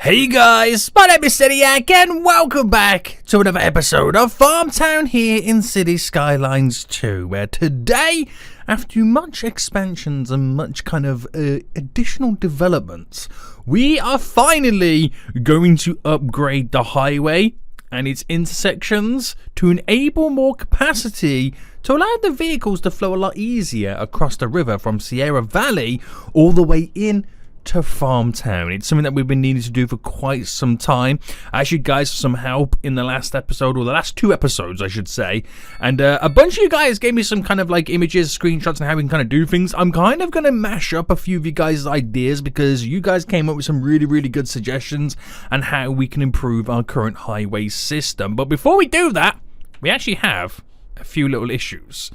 Hey guys, my name is Citiac and welcome back to another episode of FarmTown here in City Skylines 2, where today, after much expansions and much kind of additional developments, we are finally going to upgrade the highway and its intersections to enable more capacity to allow the vehicles to flow a lot easier across the river from Sierra Valley all the way in to FarmTown. It's something that we've been needing to do for quite some time. I asked you guys for some help in the last episode, or the last two episodes I should say, and a bunch of you guys gave me some kind of like images, screenshots on how we can kind of do things. I'm kind of going to mash up a few of you guys' ideas because you guys came up with some really good suggestions on how we can improve our current highway system. But before we do that, we actually have a few little issues.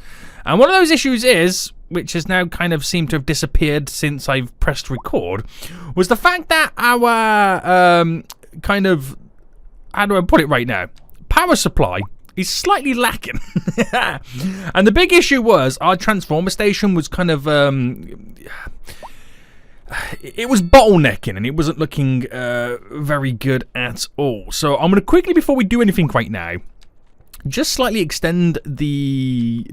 And one of those issues is, which has now kind of seemed to have disappeared since I've pressed record, was the fact that our kind of, how do I put it right now, power supply is slightly lacking. And the big issue was our transformer station was kind of it was bottlenecking and it wasn't looking very good at all. So I'm going to quickly, before we do anything right now, just slightly extend the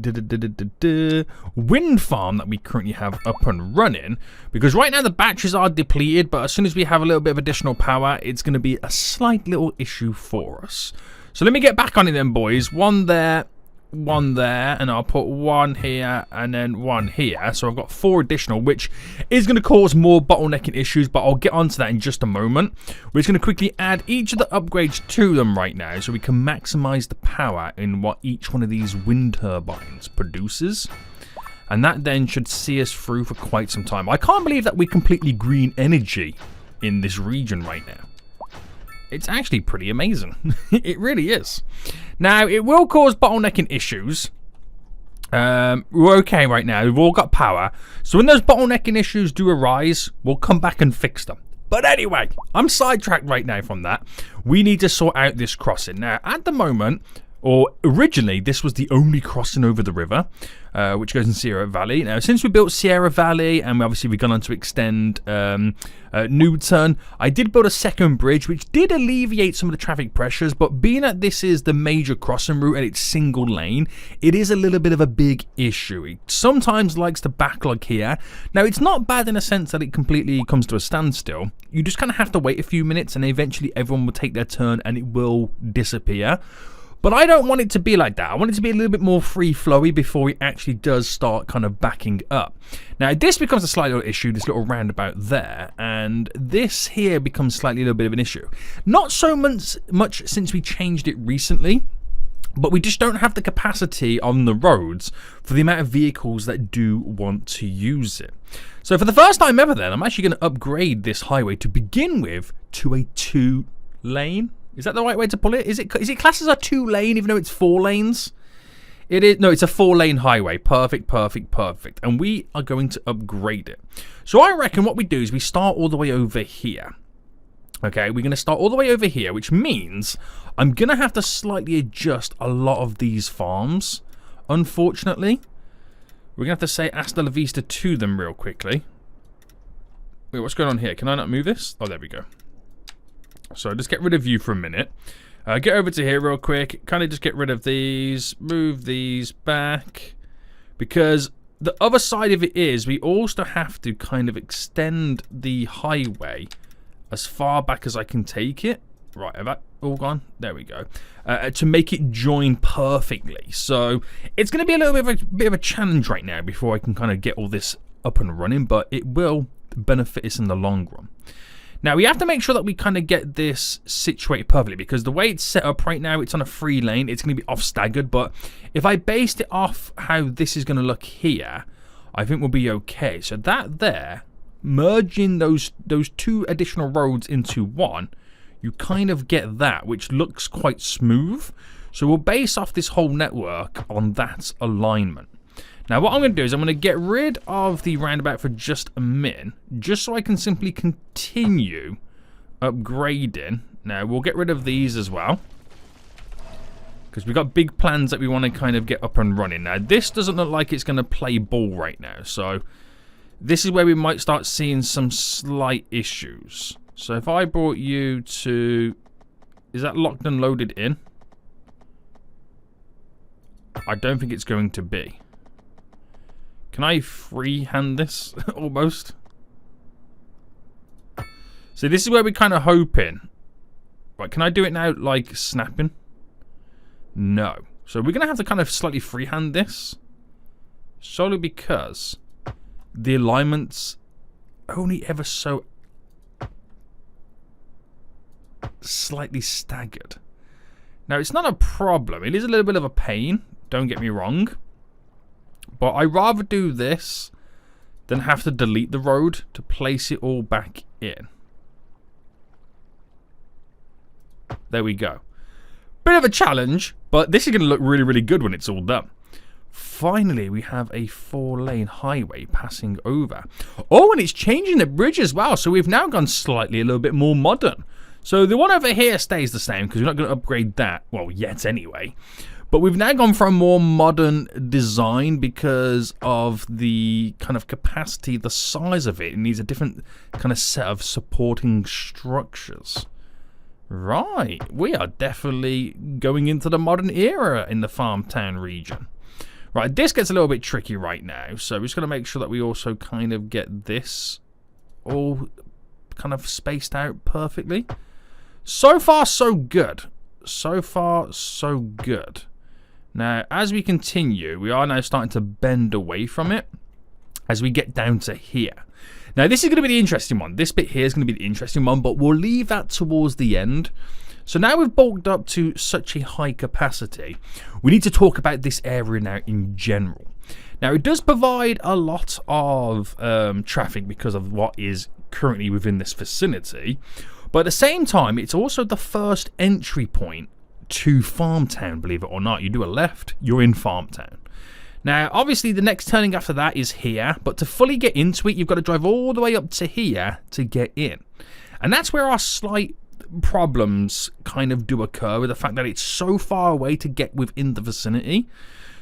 wind farm that we currently have up and running, because right now the batteries are depleted, but as soon as we have a little bit of additional power, it's going to be a slight little issue for us. So let me get back on it then, boys. One there, and I'll put one here and then one here. So I've got 4 additional, which is going to cause more bottlenecking issues, but I'll get onto that in just a moment. We're just going to quickly add each of the upgrades to them right now so we can maximize the power in what each one of these wind turbines produces. And that then should see us through for quite some time. I can't believe that we're completely green energy in this region right now. It's actually pretty amazing. It really is. Now, it will cause bottlenecking issues. We're okay right now. We've all got power. So when those bottlenecking issues do arise, we'll come back and fix them. But anyway, I'm sidetracked right now from that. We need to sort out this crossing. Now, at the moment, or originally, this was the only crossing over the river, which goes in Sierra Valley. Now, since we built Sierra Valley, and obviously we've gone on to extend Newton, I did build a second bridge, which did alleviate some of the traffic pressures, but being that this is the major crossing route and it's single lane, it is a little bit of a big issue. It sometimes likes to backlog here. Now, it's not bad in a sense that it completely comes to a standstill. You just kind of have to wait a few minutes, and eventually everyone will take their turn, and it will disappear. But I don't want it to be like that. I want it to be a little bit more free-flowy before it actually does start kind of backing up. Now, this becomes a slight little issue, this little roundabout there, and this here becomes slightly a little bit of an issue. Not so much since we changed it recently, but we just don't have the capacity on the roads for the amount of vehicles that do want to use it. So for the first time ever then, I'm actually going to upgrade this highway to begin with to a 2-lane. Is that the right way to pull it? Is it classed as a 2-lane even though it's 4 lanes? It is. No, it's a 4-lane highway. Perfect. And we are going to upgrade it. So I reckon what we do is we start all the way over here. Okay, we're going to start all the way over here, which means I'm going to have to slightly adjust a lot of these farms, unfortunately. We're going to have to say hasta la vista to them real quickly. Wait, what's going on here? Can I not move this? Oh, there we go. So just get rid of you for a minute. Get over to here real quick. Kind of just get rid of these. Move these back. Because the other side of it is we also have to kind of extend the highway as far back as I can take it. Right, have that all gone? There we go. To make it join perfectly. So it's going to be a little bit of a challenge right now before I can kind of get all this up and running. But it will benefit us in the long run. Now, we have to make sure that we kind of get this situated perfectly, because the way it's set up right now, it's on a free lane. It's going to be off staggered, but if I based it off how this is going to look here, I think we'll be okay. So that there, merging those 2 additional roads into one, you kind of get that, which looks quite smooth. So we'll base off this whole network on that alignment. Now, what I'm going to do is I'm going to get rid of the roundabout for just a minute, just so I can simply continue upgrading. Now, we'll get rid of these as well, because we've got big plans that we want to kind of get up and running. Now, this doesn't look like it's going to play ball right now, so this is where we might start seeing some slight issues. So if I brought you to... Is that locked and loaded in? I don't think it's going to be. Can I freehand this? Almost. So this is where we're kind of hoping. Right, can I do it now like snapping? No. So we're going to have to kind of slightly freehand this. Solely because the alignment's only ever so slightly staggered. Now, it's not a problem. It is a little bit of a pain. Don't get me wrong. But I'd rather do this than have to delete the road to place it all back in. There we go. Bit of a challenge, but this is going to look really, really good when it's all done. Finally, we have a 4-lane highway passing over. Oh, and it's changing the bridge as well. So we've now gone slightly a little bit more modern. So the one over here stays the same because we're not going to upgrade that. Well, yet anyway. But we've now gone for a more modern design because of the kind of capacity, the size of it. It needs a different kind of set of supporting structures. Right. We are definitely going into the modern era in the FarmTown region. Right, this gets a little bit tricky right now. So we're just going to make sure that we also kind of get this all kind of spaced out perfectly. So far, so good. So far, so good. Now, as we continue, we are now starting to bend away from it as we get down to here. Now, this is going to be the interesting one. This bit here is going to be the interesting one, but we'll leave that towards the end. So now we've bulked up to such a high capacity, we need to talk about this area now in general. Now, it does provide a lot of traffic because of what is currently within this vicinity. But at the same time, it's also the first entry point to FarmTown, believe it or not. You do a left, you're in FarmTown. Now, obviously, the next turning after that is here. But to fully get into it, you've got to drive all the way up to here to get in. And that's where our slight problems kind of do occur with the fact that it's so far away to get within the vicinity.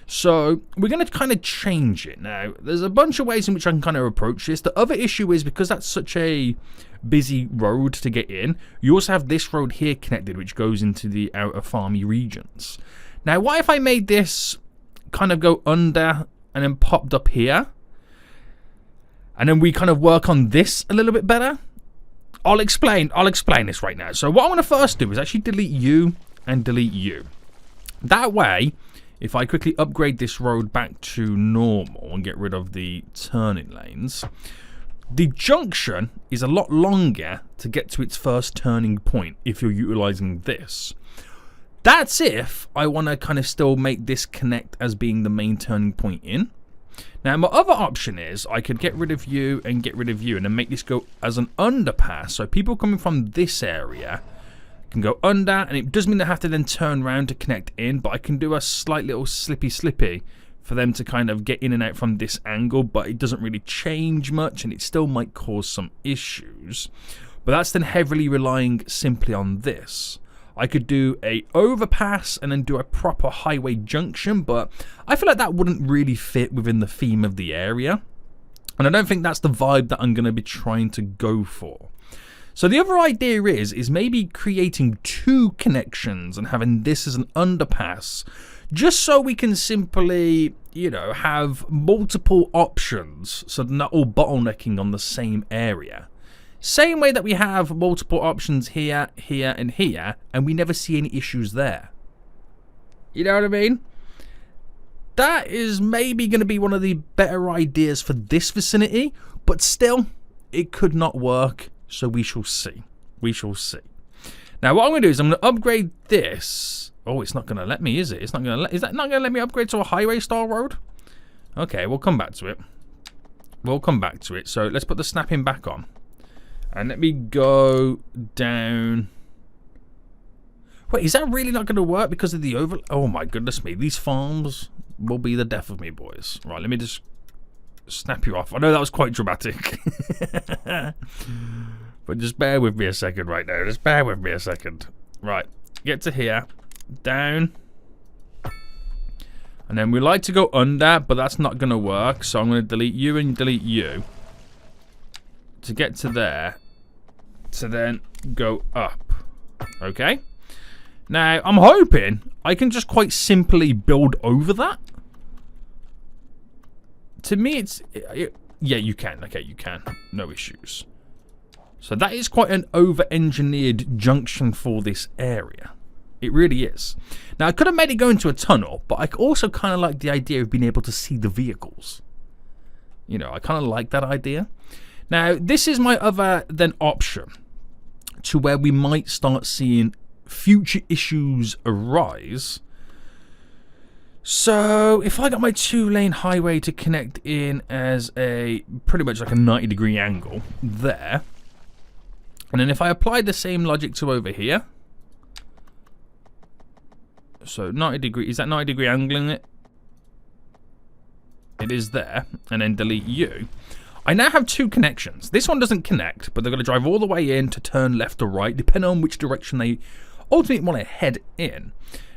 So we're going to kind of change it. Now, there's a bunch of ways in which I can kind of approach this. The other issue is because that's such a busy road to get in, you also have this road here connected, which goes into the outer farmy regions. Now, what if I made this kind of go under and then popped up here? And then we kind of work on this a little bit better? I'll explain this right now. So what I'm going to first do is actually delete you and delete you. That way, if I quickly upgrade this road back to normal and get rid of the turning lanes, the junction is a lot longer to get to its first turning point if you're utilizing this. That's if I want to kind of still make this connect as being the main turning point in. Now, my other option is I could get rid of you and get rid of you and then make this go as an underpass. So people coming from this area can go under, and it does mean they have to then turn around to connect in, but I can do a slight little slippy for them to kind of get in and out from this angle, but it doesn't really change much and it still might cause some issues. But that's then heavily relying simply on this. I could do a overpass and then do a proper highway junction, but I feel like that wouldn't really fit within the theme of the area. And I don't think that's the vibe that I'm going to be trying to go for. So the other idea is maybe creating two connections and having this as an underpass, just so we can simply, you know, have multiple options so they're not all bottlenecking on the same area. Same way that we have multiple options here, here, and here, and we never see any issues there. You know what I mean? That is maybe going to be one of the better ideas for this vicinity, but still, it could not work, so we shall see. We shall see. Now, what I'm going to do is I'm going to upgrade this. Oh, it's not going to let me, is it? It's not going to let. Is that not going to let me upgrade to a highway-style road? Okay, we'll come back to it. We'll come back to it. So let's put the snapping back on. And let me go down. Wait, is that really not going to work because of the over... Oh my goodness me. These farms will be the death of me, boys. Right, let me just snap you off. I know that was quite dramatic. But just bear with me a second right now. Just bear with me a second. Right, get to here. Down. And then we like to go under, but that's not going to work. So I'm going to delete you and delete you. To get to there. to then go up. Okay. Now, I'm hoping I can just quite simply build over that. To me, yeah, you can. Okay, you can. No issues. So that is quite an over-engineered junction for this area. It really is. Now, I could have made it go into a tunnel, but I also kind of like the idea of being able to see the vehicles. You know, I kind of like that idea. Now, this is my other then option to where we might start seeing future issues arise. So, if I got my 2-lane highway to connect in as a pretty much like a 90-degree angle there, and then if I applied the same logic to over here, so 90 degree, is that 90 degree angling it? It is there, and then delete you. I now have 2 connections. This one doesn't connect, but they're going to drive all the way in to turn left or right, depending on which direction they ultimately want to head in.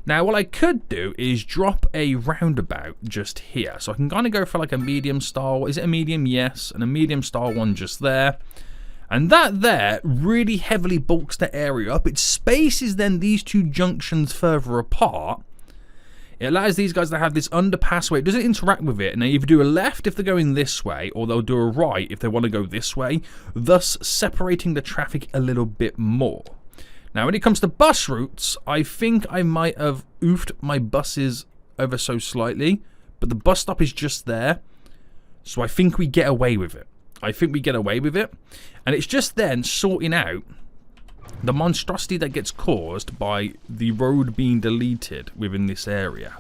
Now, what I could do is drop a roundabout just here. So I can kind of go for like a medium style. Is it a medium? Yes. And a medium style one just there. And that there really heavily bulks the area up. It spaces then these 2 junctions further apart. It allows these guys to have this underpass where it doesn't interact with it. And they either do a left if they're going this way, or they'll do a right if they want to go this way, thus separating the traffic a little bit more. Now, when it comes to bus routes, I think I might have oofed my buses ever so slightly, but the bus stop is just there, so I think we get away with it. And it's just then sorting out the monstrosity that gets caused by the road being deleted within this area.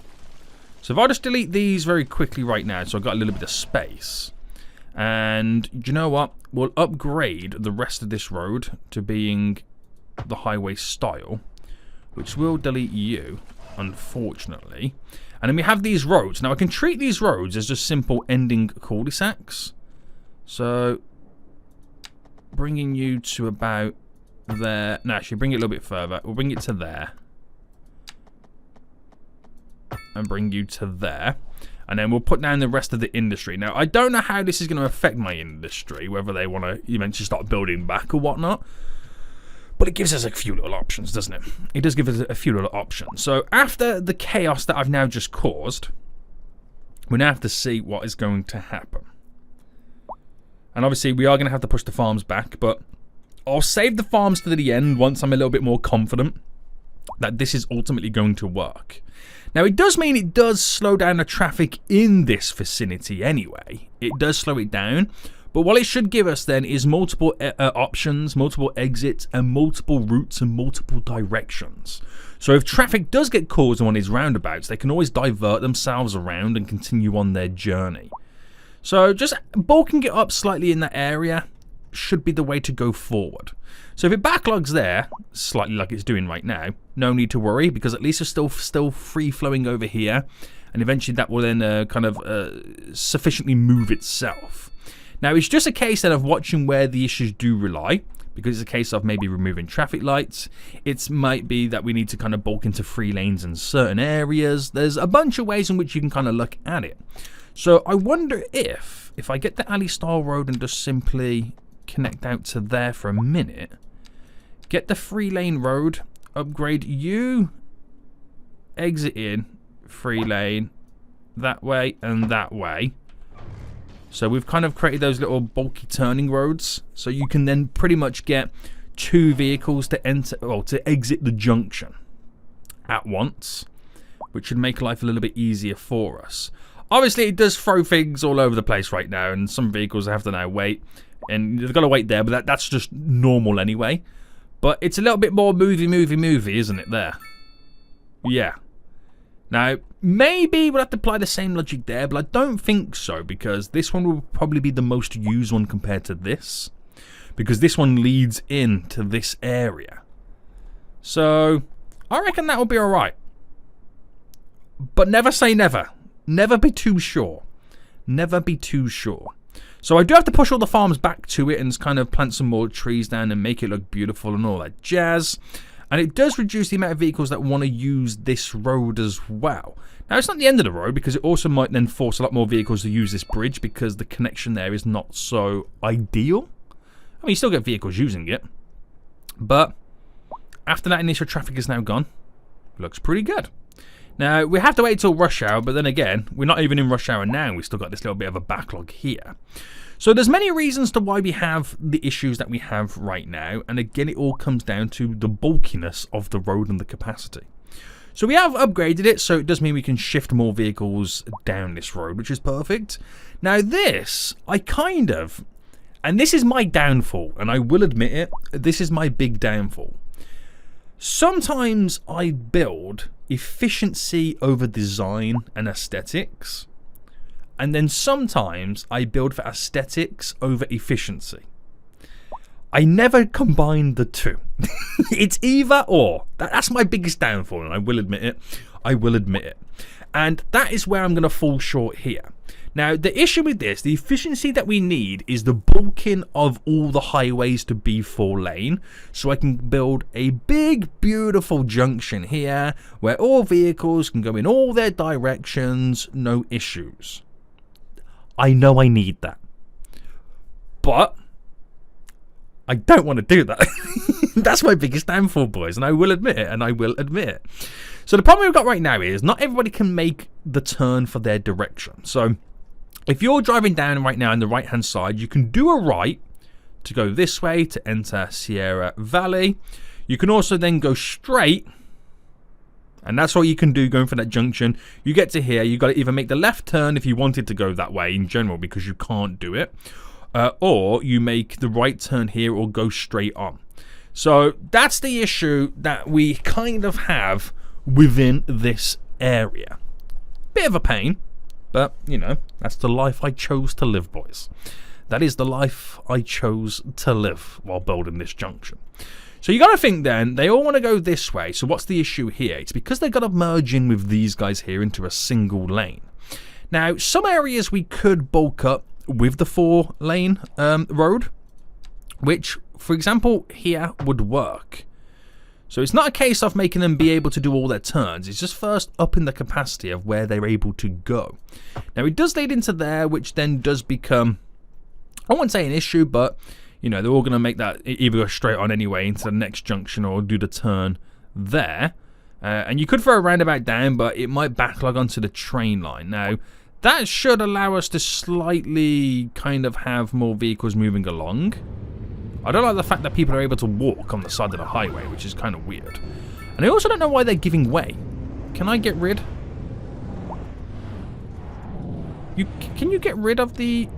So if I just delete these very quickly right now, so I've got a little bit of space, and you know what? We'll upgrade the rest of this road to being the highway style, which will delete you, unfortunately. And then we have these roads. Now I can treat these roads as just simple ending cul-de-sacs. So bringing you to about there. No, actually bring it a little bit further. We'll bring it to there. And bring you to there. And then we'll put down the rest of the industry. Now, I don't know how this is going to affect my industry, whether they want to eventually start building back or whatnot. But it gives us a few little options, doesn't it? It does give us a few little options. So after the chaos that I've now just caused, we now have to see what is going to happen. And obviously, we are going to have to push the farms back, but I'll save the farms to the end once I'm a little bit more confident that this is ultimately going to work. Now, it does mean it does slow down the traffic in this vicinity anyway. It does slow it down. But what it should give us then is multiple options, multiple exits, and multiple routes and multiple directions. So if traffic does get caused on these roundabouts, they can always divert themselves around and continue on their journey. So just bulking it up slightly in that area should be the way to go forward. So if it backlogs there, slightly like it's doing right now, no need to worry, because at least it's still free flowing over here, and eventually that will then sufficiently move itself. Now, it's just a case then of watching where the issues do rely, because it's a case of maybe removing traffic lights. It might be that we need to kind of bulk into 3 lanes in certain areas. There's a bunch of ways in which you can kind of look at it. So I wonder if I get the alley style road and just simply connect out to there for a minute, get the 3-lane road, upgrade you, exit in 3 lane, that way and that way. So we've kind of created those little bulky turning roads, so you can then pretty much get 2 vehicles to enter, or to exit the junction at once, which should make life a little bit easier for us. Obviously, it does throw things all over the place right now, and some vehicles have to now wait, and they've got to wait there, but that's just normal anyway. But it's a little bit more movie, isn't it, there? Yeah. Now, maybe we'll have to apply the same logic there, but I don't think so, because this one will probably be the most used one compared to this, because this one leads into this area. So, I reckon that will be alright. But never say never. Never be too sure. Never be too sure. So I do have to push all the farms back to it and kind of plant some more trees down and make it look beautiful and all that jazz. And it does reduce the amount of vehicles that want to use this road as well. Now, it's not the end of the road, because it also might then force a lot more vehicles to use this bridge, because the connection there is not so ideal. I mean, you still get vehicles using it, But after that initial traffic is now gone, looks pretty good. Now, we have to wait till rush hour, but then again, we're not even in rush hour now. We've still got this little bit of a backlog here. So there's many reasons to why we have the issues that we have right now. And again, it all comes down to the bulkiness of the road and the capacity. So we have upgraded it, so it does mean we can shift more vehicles down this road, which is perfect. Now this, and this is my downfall, and I will admit it, this is my big downfall. Sometimes I build efficiency over design and aesthetics, and then sometimes I build for aesthetics over efficiency. I never combine the two. It's either or. That's my biggest downfall, and I will admit it. And that is where I'm going to fall short here. Now, the issue with this, the efficiency that we need is the bulking of all the highways to be 4-lane. So I can build a big, beautiful junction here where all vehicles can go in all their directions, no issues. I know I need that. But I don't want to do that. That's my biggest downfall, boys, and I will admit it, So the problem we've got right now is not everybody can make the turn for their direction. So if you're driving down right now on the right-hand side, you can do a right to go this way to enter Sierra Valley. You can also then go straight, and that's what you can do going for that junction. You get to here, you've got to either make the left turn if you wanted to go that way in general because you can't do it. Or you make the right turn here or go straight on. So that's the issue that we kind of have within this area. Bit of a pain, but you know, that's the life I chose to live, boys. That is the life I chose to live while building this junction. So you got to think then, they all want to go this way. So what's the issue here? It's because they've got to merge in with these guys here into a single lane. Now, some areas we could bulk up with the 4-lane road, which, for example, here would work. So it's not a case of making them be able to do all their turns. It's just first upping the capacity of where they're able to go. Now, it does lead into there, which then does become, I won't say an issue, but, you know, they're all going to make that either go straight on anyway into the next junction or do the turn there. And you could throw a roundabout down, but it might backlog onto the train line. Now, that should allow us to slightly kind of have more vehicles moving along. I don't like the fact that people are able to walk on the side of the highway, which is kind of weird. And I also don't know why they're giving way. Can I get rid? Can you get rid of the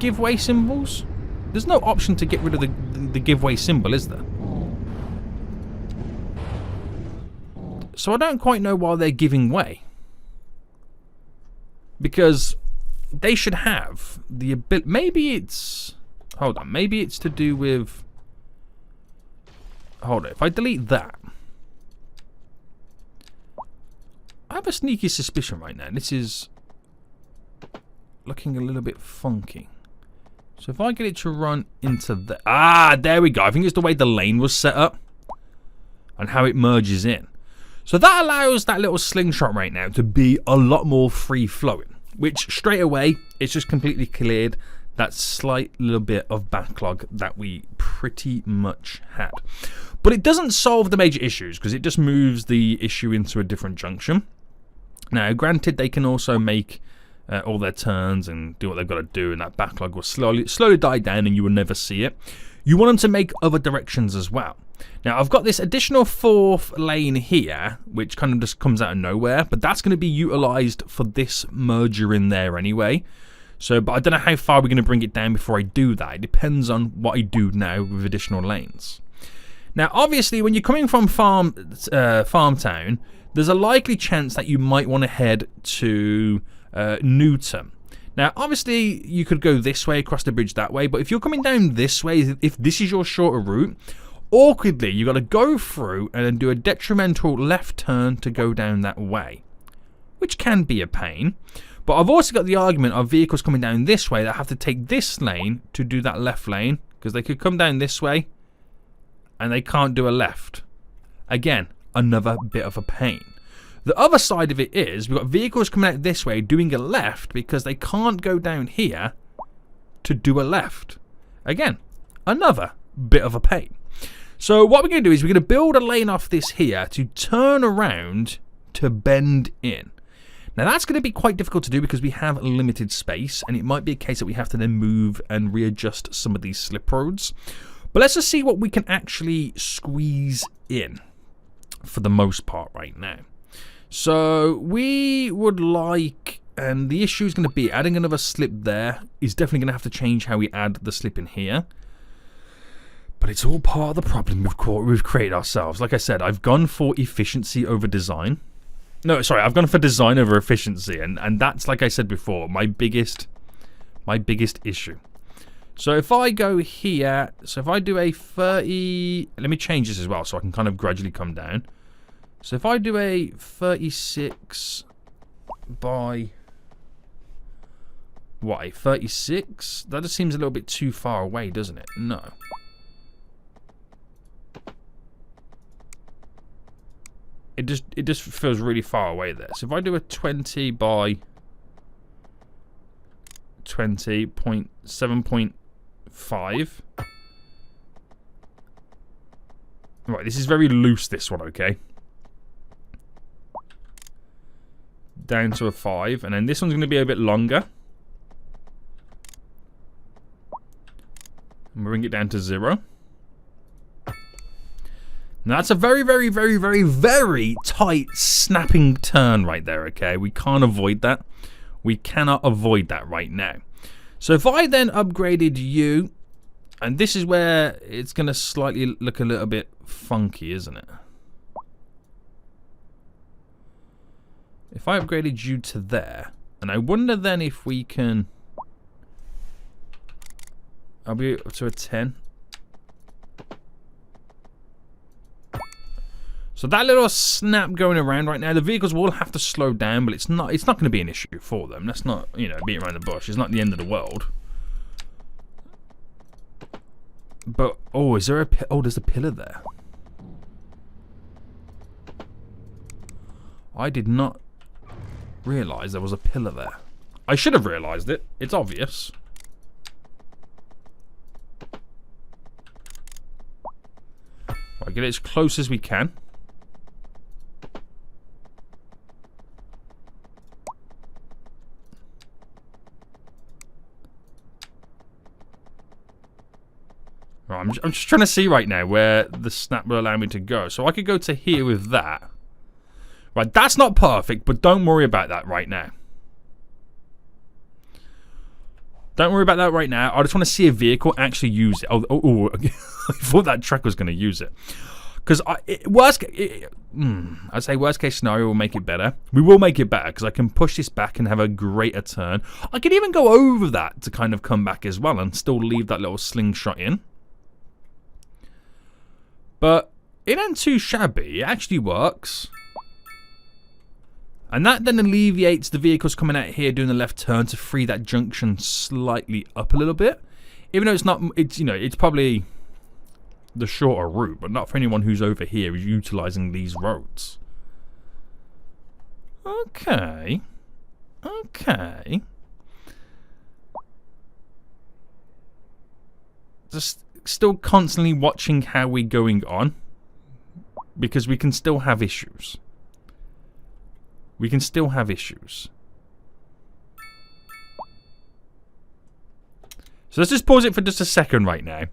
give way symbols? There's no option to get rid of the give way symbol, is there? So I don't quite know why they're giving way. Because they should have the ability. Maybe it's. Hold on. Maybe it's to do with. Hold on. If I delete that. I have a sneaky suspicion right now. This is looking a little bit funky. So if I get it to run into the. Ah, there we go. I think it's the way the lane was set up. And how it merges in. So that allows that little slingshot right now to be a lot more free-flowing. Which straight away, it's just completely cleared that slight little bit of backlog that we pretty much had. But it doesn't solve the major issues because it just moves the issue into a different junction. Now, granted, they can also make all their turns and do what they've got to do, and that backlog will slowly die down and you will never see it. You want them to make other directions as well. Now, I've got this additional 4th lane here, which kind of just comes out of nowhere, but that's going to be utilized for this merger in there anyway. So, but I don't know how far we're going to bring it down before I do that. It depends on what I do now with additional lanes. Now, obviously, when you're coming from FarmTown, there's a likely chance that you might want to head to Newton. Now, obviously, you could go this way, across the bridge that way, but if you're coming down this way, if this is your shorter route, awkwardly, you've got to go through and then do a detrimental left turn to go down that way, which can be a pain. But I've also got the argument of vehicles coming down this way that have to take this lane to do that left lane, because they could come down this way and they can't do a left. Again, another bit of a pain. The other side of it is we've got vehicles coming out this way doing a left because they can't go down here to do a left. Again, another bit of a pain. So what we're going to do is we're going to build a lane off this here to turn around to bend in. Now that's going to be quite difficult to do because we have limited space, and it might be a case that we have to then move and readjust some of these slip roads. But let's just see what we can actually squeeze in for the most part right now. So we would like, and the issue is going to be adding another slip there is definitely going to have to change how we add the slip in here. But it's all part of the problem we've created ourselves. Like I said, I've gone for efficiency over design. No, sorry, I've gone for design over efficiency, and that's, like I said before, my biggest issue. So if I go here, so if I do a 30, let me change this as well so I can kind of gradually come down. So if I do a 36 by, what, a 36? That just seems a little bit too far away, doesn't it? No. It just feels really far away there. So if I do a 20 by 20.7.5. Right, this is very loose, this one, okay? Down to a 5, and then this one's going to be a bit longer. And bring it down to 0. Now that's a very, very, very, very, very tight snapping turn right there, okay? We can't avoid that. We cannot avoid that right now. So if I then upgraded you, and this is where it's going to slightly look a little bit funky, isn't it? If I upgraded you to there, and I wonder then if we can... I'll be up to a 10. So that little snap going around right now, the vehicles will have to slow down, but it's not going to be an issue for them. Let's not, you know, beat around the bush. It's not the end of the world. But, oh, is there a... Oh, there's a pillar there. I did not realise there was a pillar there. I should have realised it. It's obvious. Right, get it as close as we can. Right, I'm just trying to see right now where the snap will allow me to go. So I could go to here with that. Right, that's not perfect, but don't worry about that right now. Don't worry about that right now. I just want to see a vehicle actually use it. Oh, I thought that truck was going to use it. Because I'd say worst case scenario will make it better. We will make it better because I can push this back and have a greater turn. I can even go over that to kind of come back as well and still leave that little slingshot in. But it ain't too shabby. It actually works. And that then alleviates the vehicles coming out here doing the left turn to free that junction slightly up a little bit. Even though it's not, you know, it's probably the shorter route, but not for anyone who's over here utilising these roads. Okay. Okay. Just still constantly watching how we're going on, because we can still have issues. We can still have issues. So let's just pause it for just a second right now,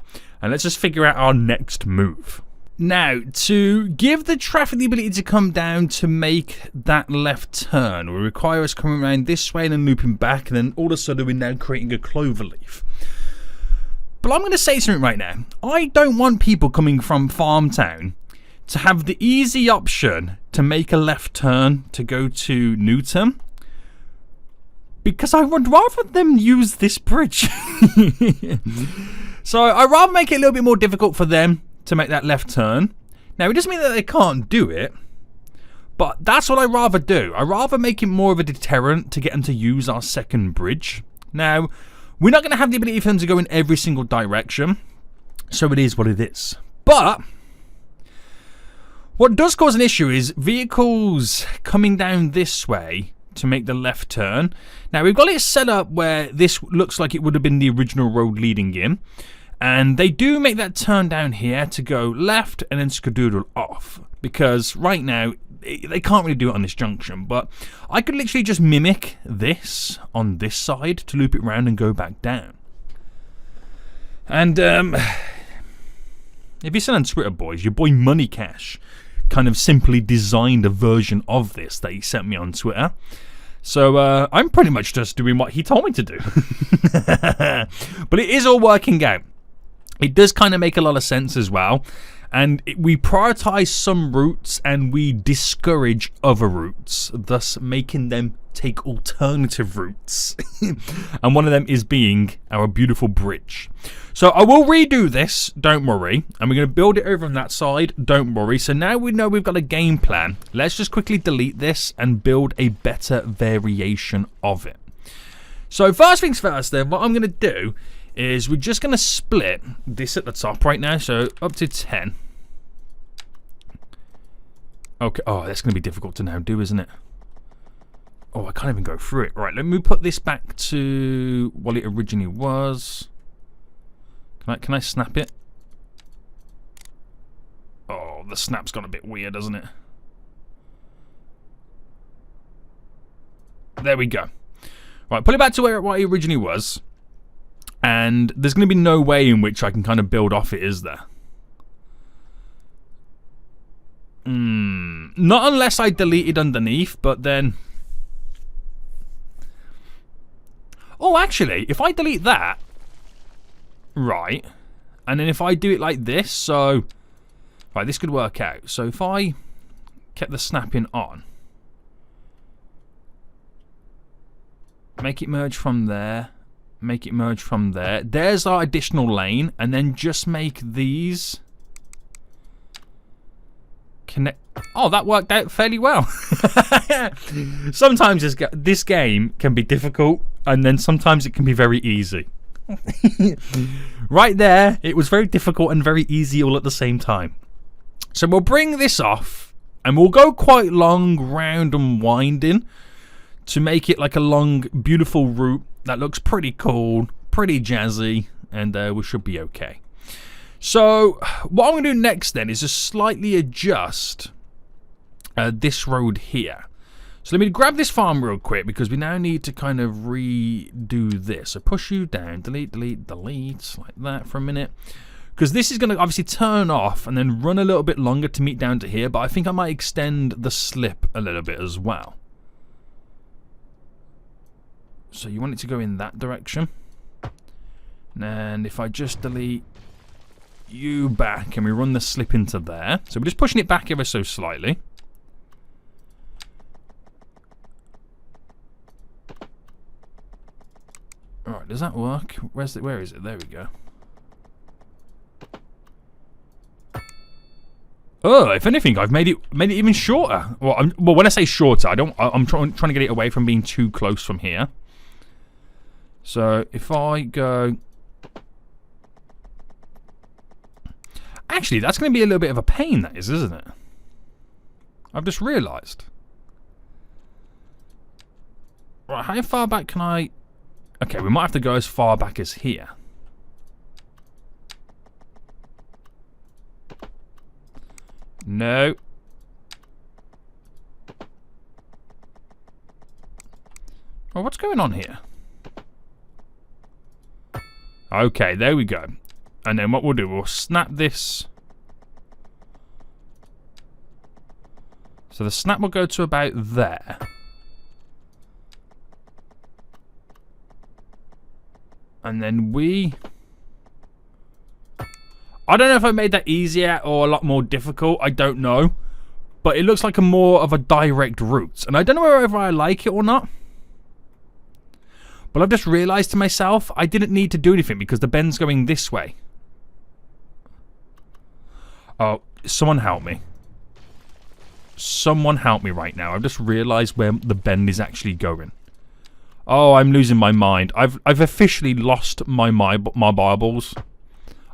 and let's just figure out our next move. Now, to give the traffic the ability to come down to make that left turn will require us coming around this way and then looping back, and then all of a sudden we're now creating a clover leaf. But I'm going to say something right now. I don't want people coming from FarmTown to have the easy option to make a left turn to go to Newton, because I would rather them use this bridge. So I'd rather make it a little bit more difficult for them to make that left turn. Now, it doesn't mean that they can't do it, but that's what I'd rather do. I'd rather make it more of a deterrent to get them to use our second bridge. Now, we're not going to have the ability for them to go in every single direction, so it is what it is. But what does cause an issue is vehicles coming down this way to make the left turn. Now, we've got it set up where this looks like it would have been the original road leading in. And they do make that turn down here to go left and then skedoodle off. Because right now, they can't really do it on this junction. But I could literally just mimic this on this side to loop it round and go back down. And if you're still on Twitter, boys, your boy Money Cash kind of simply designed a version of this that he sent me on Twitter. So I'm pretty much just doing what he told me to do. But it is all working out. It does kind of make a lot of sense as well. And we prioritize some routes and we discourage other routes, thus making them take alternative routes. And one of them is being our beautiful bridge. So I will redo this, don't worry. And we're going to build it over on that side, don't worry. So now we know we've got a game plan. Let's just quickly delete this and build a better variation of it. So first things first then, what I'm going to do is we're just going to split this at the top right now, so up to 10. Okay, oh, that's going to be difficult to now do, isn't it? Oh, I can't even go through it. Right, let me put this back to what it originally was. Can I snap it? Oh, the snap's gone a bit weird, doesn't it? There we go. Right, put it back to what it originally was. And there's going to be no way in which I can kind of build off it, is there? Not unless I delete it underneath, but then... Oh, actually, if I delete that... Right. And then if I do it like this, so... Right, this could work out. So if I kept the snapping on... Make it merge from there... Make it merge from there. There's our additional lane, and then just make these connect. Oh, that worked out fairly well. Sometimes this game can be difficult, and then sometimes it can be very easy. Right there, it was very difficult and very easy all at the same time. So we'll bring this off, and we'll go quite long, round and winding to make it like a long, beautiful route that looks pretty cool, pretty jazzy, and we should be okay. So what I'm going to do next then is just slightly adjust this road here. So let me grab this farm real quick because we now need to kind of redo this. So push you down, delete, delete, delete, like that for a minute. Because this is going to obviously turn off and then run a little bit longer to meet down to here, but I think I might extend the slip a little bit as well. So you want it to go in that direction. And if I just delete you back and we run the slip into there. So we're just pushing it back ever so slightly. Alright, does that work? Where is it? There we go. Oh, if anything, I've made it even shorter. Well, when I say shorter, I'm trying to get it away from being too close from here. So if I go... Actually, that's going to be a little bit of a pain, that is, isn't it? I've just realised. Right, how far back can I... Okay, we might have to go as far back as here. No. Oh, what's going on here? Okay, there we go. And then what we'll do, we'll snap this. So the snap will go to about there. And then we... I don't know if I made that easier or a lot more difficult. I don't know. But it looks like a more of a direct route. And I don't know whether I like it or not. But I've just realised to myself, I didn't need to do anything because the bend's going this way. Oh, someone help me. Someone help me right now. I've just realised where the bend is actually going. Oh, I'm losing my mind. I've officially lost my marbles.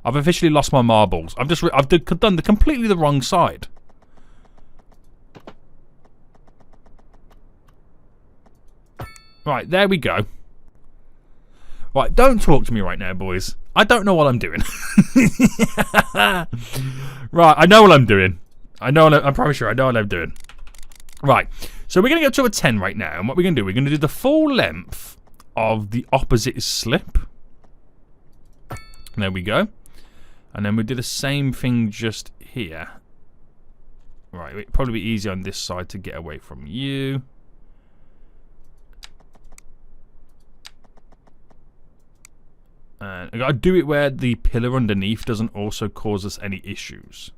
I've officially lost my marbles. I've done completely the wrong side. Right, there we go. Right, don't talk to me right now, boys. I don't know what I'm doing. Right, I know what I'm doing. I'm probably sure I know what I'm doing. Right, so we're going to go to a 10 right now. And what we're going to do, we're going to do the full length of the opposite slip. There we go. And then we'll do the same thing just here. Right, it'd probably be easier on this side to get away from you. And I gotta do it where the pillar underneath doesn't also cause us any issues.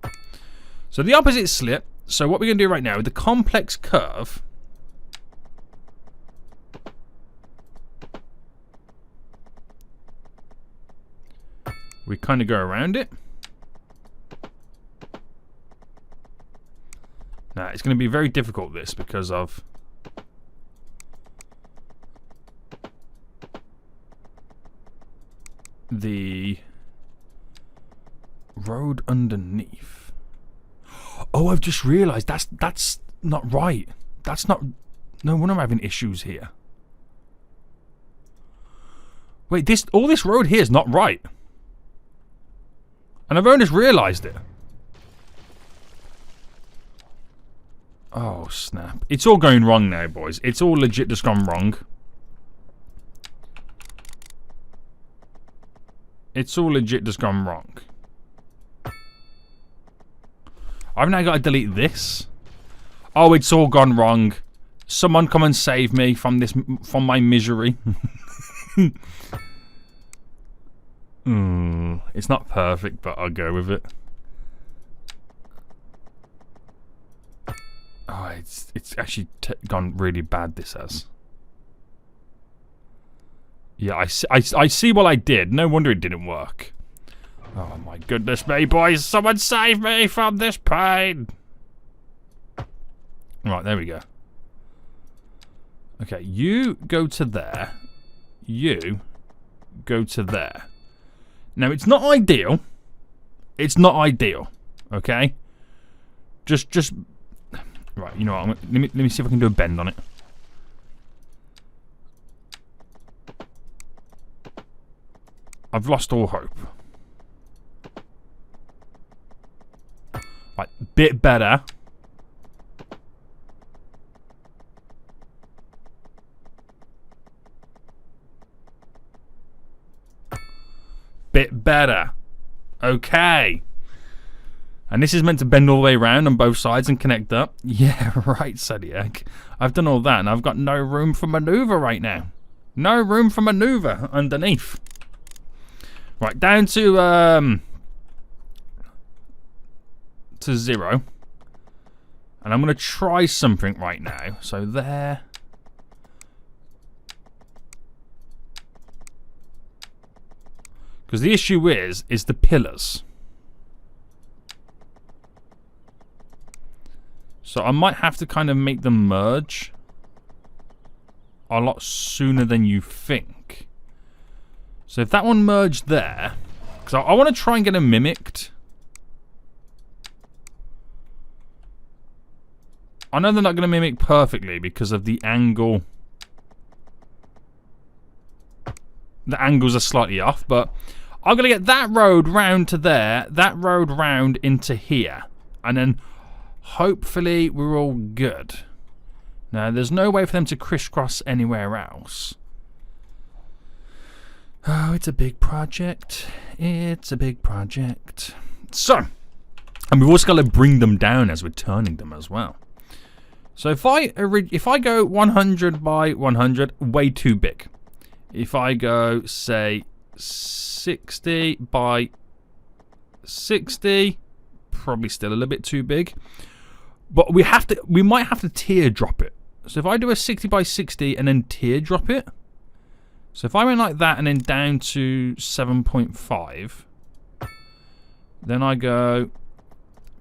So the opposite slip. So what we're gonna do right now with the complex curve. We kind of go around it. Now, it's going to be very difficult, this, because of the road underneath. Oh, I've just realised that's not right. That's not... No wonder I'm having issues here. Wait, all this road here is not right. And I've only just realised it. Oh, snap. It's all going wrong now, boys. It's all legit just gone wrong. It's all legit just gone wrong. I've now got to delete this. Oh, it's all gone wrong. Someone come and save me from my misery. It's not perfect, but I'll go with it. Oh, it's actually gone really bad, this has. Yeah, I see what I did. No wonder it didn't work. Oh my goodness me, boys. Someone save me from this pain. Right, there we go. Okay, you go to there. You go to there. Now, it's not ideal. It's not ideal. Okay? Just... Right, you know what? Let me see if I can do a bend on it. I've lost all hope. Right, bit better. Bit better. Okay. And this is meant to bend all the way around on both sides and connect up. Yeah, right, Sadiak. I've done all that and I've got no room for maneuver right now. No room for maneuver underneath. Right, down to 0. And I'm going to try something right now. So there. Because the issue is the pillars. So I might have to kind of make them merge a lot sooner than you think. So if that one merged there, because I want to try and get them mimicked. I know they're not going to mimic perfectly because of the angle. The angles are slightly off, but I'm going to get that road round to there, that road round into here, and then hopefully we're all good. Now, there's no way for them to crisscross anywhere else. Oh, it's a big project. It's a big project. So, and we've also got to bring them down as we're turning them as well. So if I go 100 by 100, way too big. If I go, say, 60 by 60, probably still a little bit too big. But we might have to teardrop it. So if I do a 60 by 60 and then teardrop it. So if I went like that and then down to 7.5. Then I go,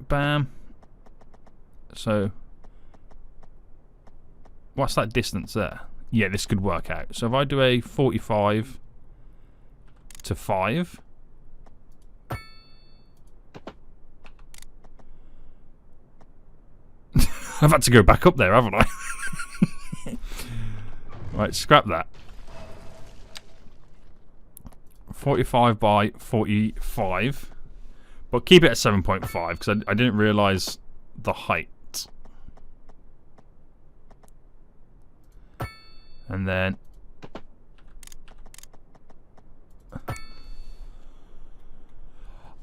bam. So, what's that distance there? Yeah, this could work out. So if I do a 45 to 5. I've had to go back up there, haven't I? Right, scrap that. 45 by 45. But keep it at 7.5 because I didn't realise the height. And then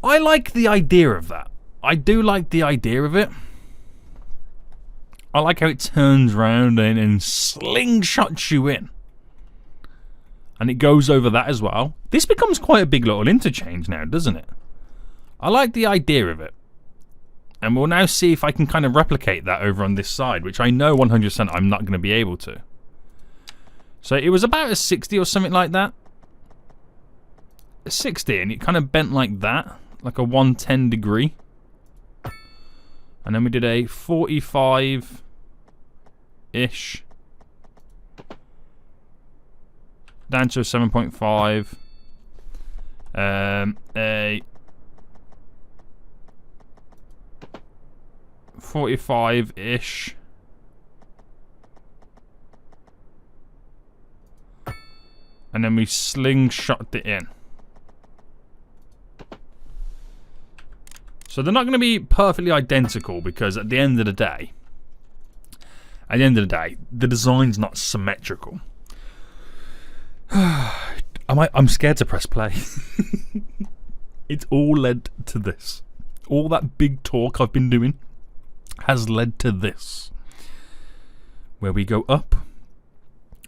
I like the idea of that. I do like the idea of it. I like how it turns round and slingshots you in. And it goes over that as well. This becomes quite a big little interchange now, doesn't it? I like the idea of it. And we'll now see if I can kind of replicate that over on this side, which I know 100% I'm not going to be able to. So it was about a 60 or something like that. A 60, and it kind of bent like that, like a 110 degree. And then we did a 45-ish. Down to a 7.5. A 45-ish. And then we slingshot it in. So they're not going to be perfectly identical because at the end of the day, the design's not symmetrical. I'm scared to press play. It's all led to this. All that big talk I've been doing has led to this. Where we go up,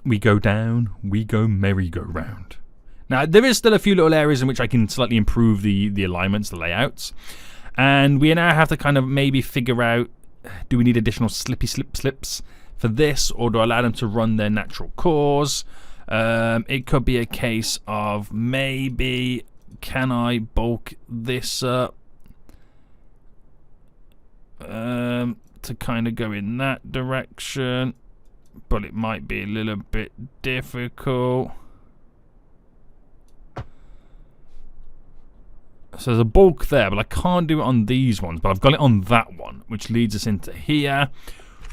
we go down, we go merry-go-round. Now, there is still a few little areas in which I can slightly improve the alignments, the layouts. And we now have to kind of maybe figure out, do we need additional slips for this, or do I allow them to run their natural course? It could be a case of maybe, can I bulk this up to kind of go in that direction? But it might be a little bit difficult. So there's a bulk there, but I can't do it on these ones. But I've got it on that one, which leads us into here.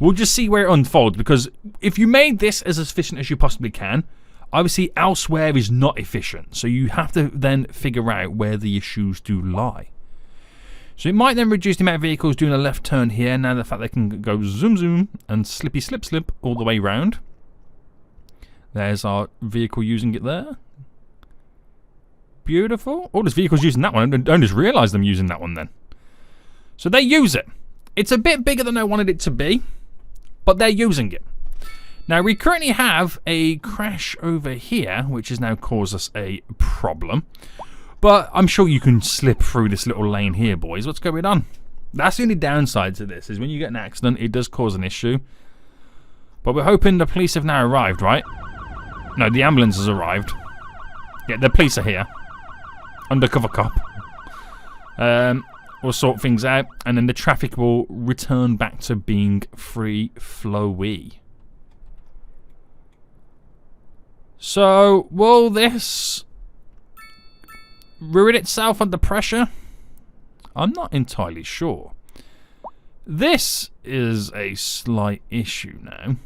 We'll just see where it unfolds, because if you made this as efficient as you possibly can, obviously elsewhere is not efficient. So you have to then figure out where the issues do lie. So it might then reduce the amount of vehicles doing a left turn here. Now the fact they can go zoom zoom and slippy slip slip all the way round. There's our vehicle using it there. Beautiful. Oh, there's vehicles using that one. I don't just realise them using that one then. So they use it. It's a bit bigger than I wanted it to be, but they're using it. Now we currently have a crash over here, which has now caused us a problem. But I'm sure you can slip through this little lane here, boys. What's going on? That's the only downside to this, is when you get an accident, it does cause an issue. But we're hoping the police have now arrived, right? No, the ambulance has arrived. Yeah, the police are here. Undercover cop. We'll sort things out, and then the traffic will return back to being free-flowy. So, will this ruin itself under pressure? I'm not entirely sure. This is a slight issue now.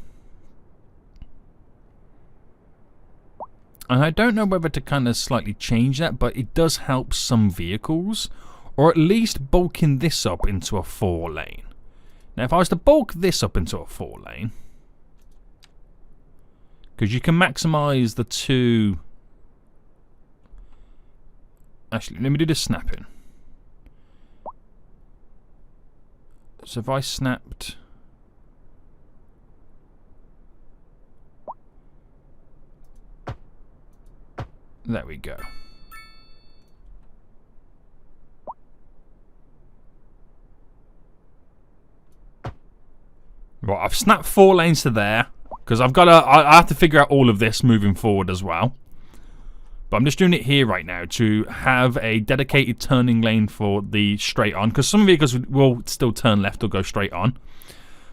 And I don't know whether to kind of slightly change that, but it does help some vehicles. Or at least bulking this up into a 4-lane. Now if I was to bulk this up into a 4-lane, because you can maximise the two. Actually, let me do the snapping. So if I snapped. There we go. Right, I've snapped 4 lanes to there. Because I have to figure out all of this moving forward as well. But I'm just doing it here right now to have a dedicated turning lane for the straight on. Because some vehicles will still turn left or go straight on.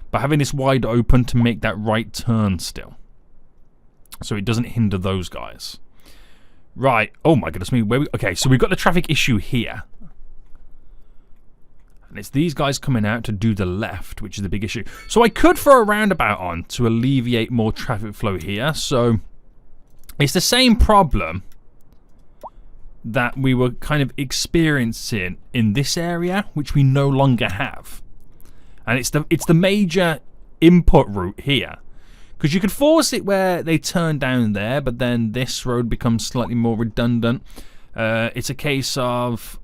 But having this wide open to make that right turn still. So it doesn't hinder those guys. Right, oh my goodness me. Okay, so we've got the traffic issue here. And it's these guys coming out to do the left, which is the big issue. So I could throw a roundabout on to alleviate more traffic flow here. So it's the same problem that we were kind of experiencing in this area, which we no longer have. And it's the major input route here. Because you could force it where they turn down there, but then this road becomes slightly more redundant. It's a case of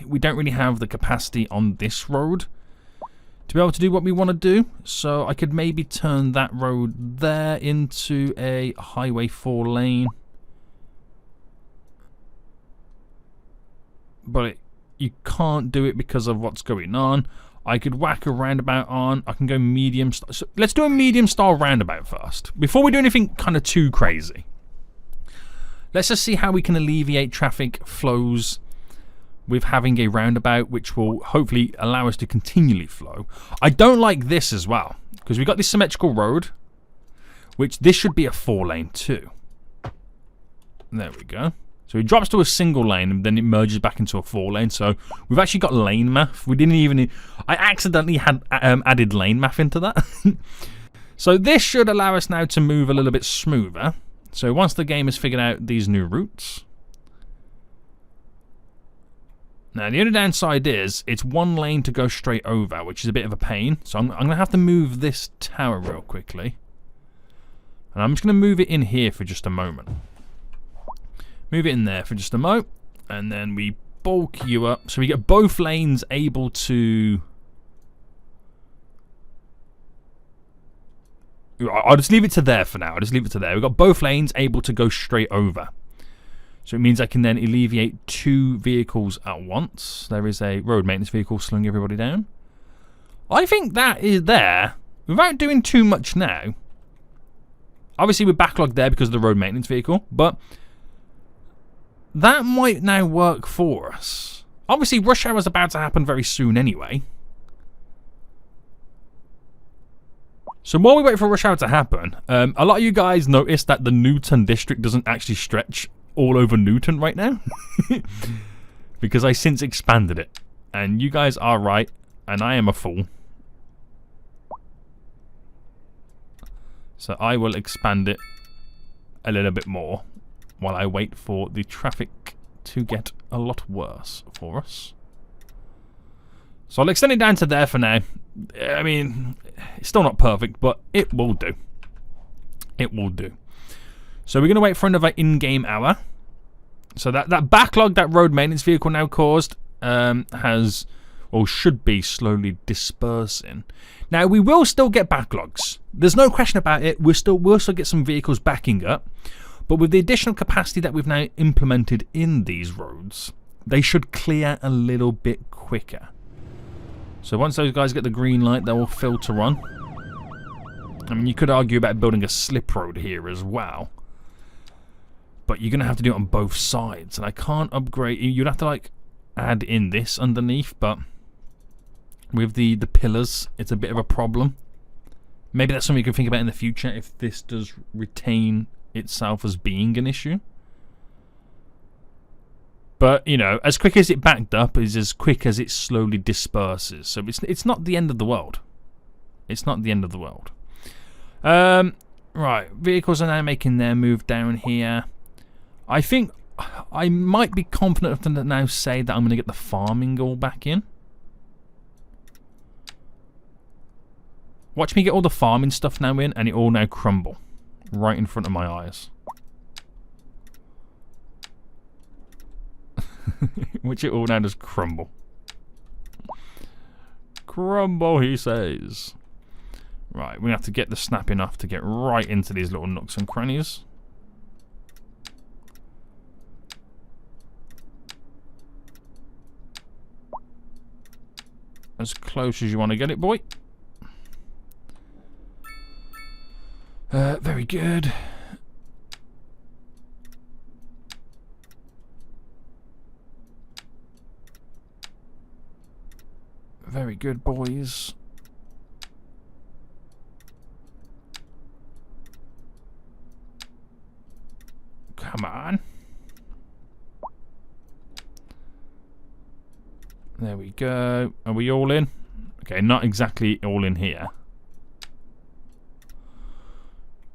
we don't really have the capacity on this road to be able to do what we want to do. So I could maybe turn that road there into a highway 4 lane. But you can't do it because of what's going on. I could whack a roundabout on. I can go medium. So let's do a medium style roundabout first. Before we do anything kind of too crazy. Let's just see how we can alleviate traffic flows with having a roundabout, which will hopefully allow us to continually flow. I don't like this as well, because we've got this symmetrical road, which this should be a 4 lane too. There we go. So it drops to a single lane and then it merges back into a 4 lane. So we've actually got lane math. We didn't even... I accidentally had added lane math into that. So this should allow us now to move a little bit smoother. So once the game has figured out these new routes. Now the only downside is it's 1 lane to go straight over, which is a bit of a pain. So I'm going to have to move this tower real quickly. And I'm just going to move it in here for just a moment. Move it in there for just a mo, and then we bulk you up so we get both lanes able to... I'll just leave it to there for now. I'll just leave it to there. We've got both lanes able to go straight over. So it means I can then alleviate 2 vehicles at once. There is a road maintenance vehicle slowing everybody down. I think that is there without doing too much now. Obviously we're backlogged there because of the road maintenance vehicle, but... that might now work for us. Obviously, rush hour is about to happen very soon anyway. So while we wait for rush hour to happen, a lot of you guys noticed that the Newton district doesn't actually stretch all over Newton right now. Because I since expanded it. And you guys are right, and I am a fool. So I will expand it a little bit more while I wait for the traffic to get a lot worse for us. So I'll extend it down to there for now. I mean, it's still not perfect, but it will do. It will do. So we're going to wait for another in-game hour. So that backlog that road maintenance vehicle now caused has, or should be, slowly dispersing. Now, we will still get backlogs. There's no question about it. We'll still get some vehicles backing up. But with the additional capacity that we've now implemented in these roads, they should clear a little bit quicker. So once those guys get the green light, they will filter on. I mean, you could argue about building a slip road here as well. But you're going to have to do it on both sides. And I can't upgrade... You'd have to, like, add in this underneath. But with the pillars, it's a bit of a problem. Maybe that's something you can think about in the future if this does retain itself as being an issue. But, you know, as quick as it backed up is as quick as it slowly disperses. So it's not the end of the world. It's not the end of the world. Right, vehicles are now making their move down here. I think I might be confident enough to now say that I'm going to get the farming all back in. Watch me get all the farming stuff now in and it all now crumble. Right in front of my eyes. Which it all now does crumble. Crumble, he says. Right, we have to get the snap enough to get right into these little nooks and crannies. As close as you want to get it, boy. Very good. Very good, boys. Come on. There we go. Are we all in? Okay, not exactly all in here.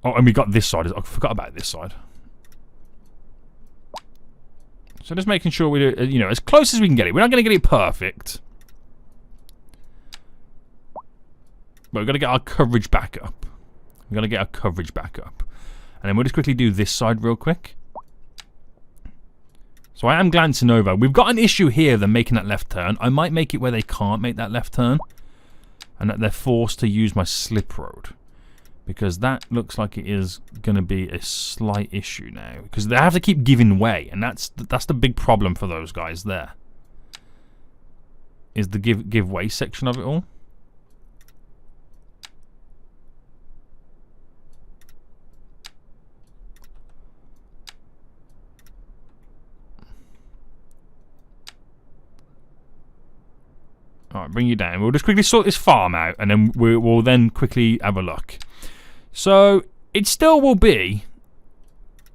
Oh, and we got this side. I forgot about this side. So just making sure we do, you know, as close as we can get it. We're not going to get it perfect. But we've got to get our coverage back up. We've got to get our coverage back up. And then we'll just quickly do this side real quick. So I am glancing over. We've got an issue here of them making that left turn. I might make it where they can't make that left turn. And that they're forced to use my slip road. Because that looks like it is going to be a slight issue now. Because they have to keep giving way. And that's the big problem for those guys there. Is the give way section of it all. Alright, bring you down. We'll just quickly sort this farm out. And then we'll then quickly have a look. So, it still will be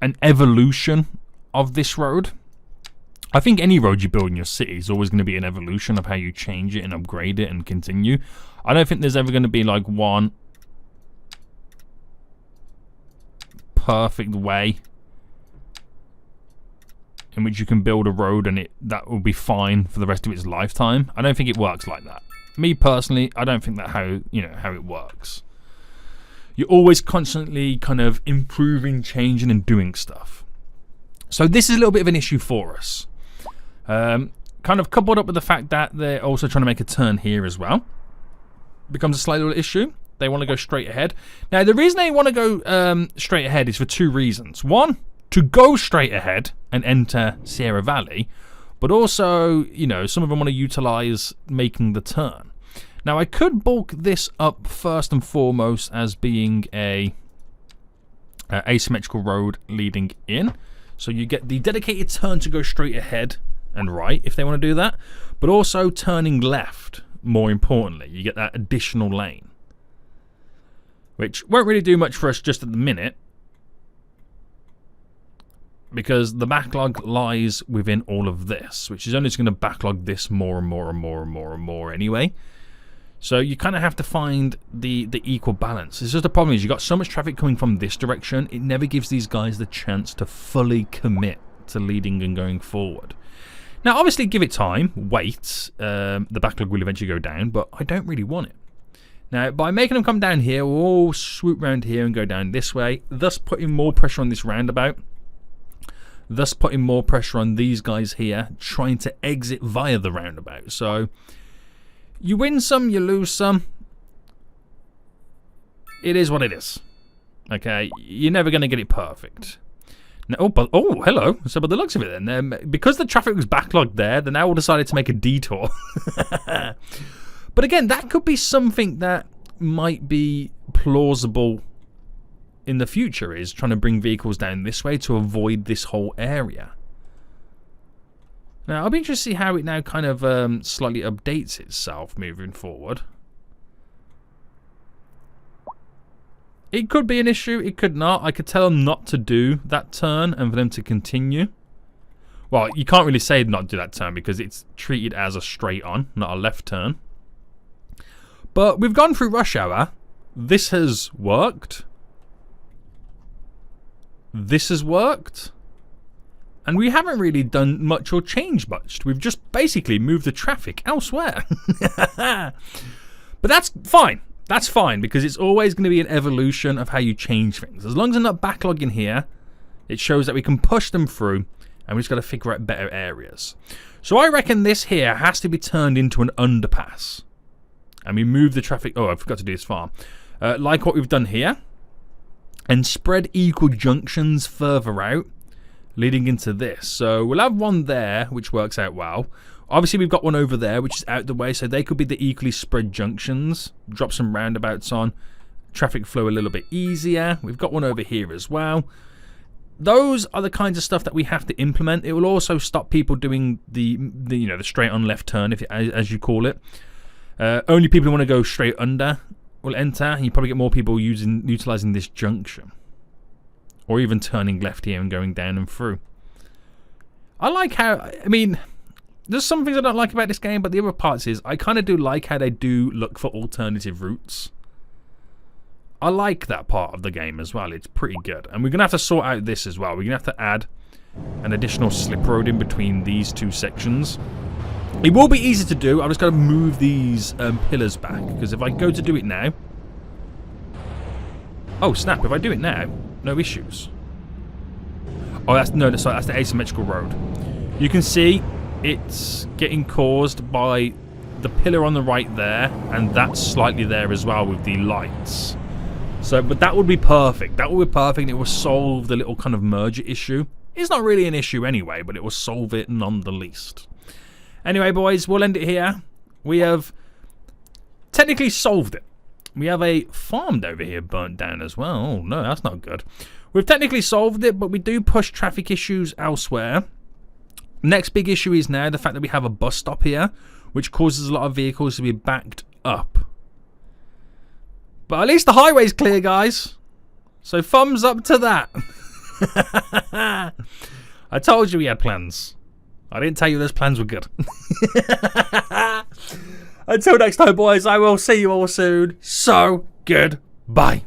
an evolution of this road. I think any road you build in your city is always going to be an evolution of how you change it and upgrade it and continue. I don't think there's ever going to be like one perfect way in which you can build a road and that will be fine for the rest of its lifetime. I don't think it works like that. Me personally, I don't think that how it works. You're always constantly kind of improving, changing, and doing stuff. So this is a little bit of an issue for us. Kind of coupled up with the fact that they're also trying to make a turn here as well. Becomes a slight little issue. They want to go straight ahead. Now, the reason they want to go straight ahead is for two reasons. One, to go straight ahead and enter Sierra Valley. But also, you know, some of them want to utilize making the turn. Now, I could bulk this up first and foremost as being a asymmetrical road leading in. So you get the dedicated turn to go straight ahead and right if they want to do that. But also turning left, more importantly. You get that additional lane. Which won't really do much for us just at the minute. Because the backlog lies within all of this. Which is only just going to backlog this more and more and more and more and more anyway. So you kind of have to find the equal balance. It's just the problem is you've got so much traffic coming from this direction, it never gives these guys the chance to fully commit to leading and going forward. Now, obviously, give it time, wait. The backlog will eventually go down, but I don't really want it. Now, by making them come down here, we'll all swoop around here and go down this way, thus putting more pressure on this roundabout. Thus putting more pressure on these guys here, trying to exit via the roundabout. So you win some, you lose some. It is what it is. Okay, you're never going to get it perfect. Now, oh, hello. So, by the looks of it then, because the traffic was backlogged there, they now all decided to make a detour. But again, that could be something that might be plausible in the future, is trying to bring vehicles down this way to avoid this whole area. Now, I'll be interested to see how it now kind of slightly updates itself moving forward. It could be an issue, it could not. I could tell them not to do that turn and for them to continue. Well, you can't really say not do that turn because it's treated as a straight on, not a left turn. But we've gone through rush hour. This has worked. This has worked. And we haven't really done much or changed much. We've just basically moved the traffic elsewhere. But that's fine. That's fine, because it's always going to be an evolution of how you change things. As long as they're not backlogging here, it shows that we can push them through, and we've just got to figure out better areas. So I reckon this here has to be turned into an underpass. And we move the traffic... Oh, I forgot to do this farm. Like what we've done here. And spread equal junctions further out, leading into this. So we'll have one there, which works out well. Obviously, we've got one over there, which is out the way, so they could be the equally spread junctions. Drop some roundabouts on. Traffic flow a little bit easier. We've got one over here as well. Those are the kinds of stuff that we have to implement. It will also stop people doing the straight on left turn, as you call it. Only people who want to go straight under will enter, and you probably get more people utilizing this junction. Or even turning left here and going down and through. I like how... I mean, there's some things I don't like about this game, but the other parts is I kind of do like how they do look for alternative routes. I like that part of the game as well. It's pretty good. And we're going to have to sort out this as well. We're going to have to add an additional slip road in between these two sections. It will be easy to do. I've just got to move these pillars back, because if I go to do it now... Oh, snap. If I do it now, no issues. Oh, that's the asymmetrical road. You can see it's getting caused by the pillar on the right there, and that's slightly there as well with the lights. So, but that would be perfect. That would be perfect. It will solve the little kind of merger issue. It's not really an issue anyway, but it will solve it none the least. Anyway, boys, we'll end it here. We have technically solved it. We have a farm over here burnt down as well. Oh, no, that's not good. We've technically solved it, but we do push traffic issues elsewhere. Next big issue is now the fact that we have a bus stop here, which causes a lot of vehicles to be backed up. But at least the highway's clear, guys. So thumbs up to that. I told you we had plans. I didn't tell you those plans were good. Until next time, boys, I will see you all soon. So, goodbye.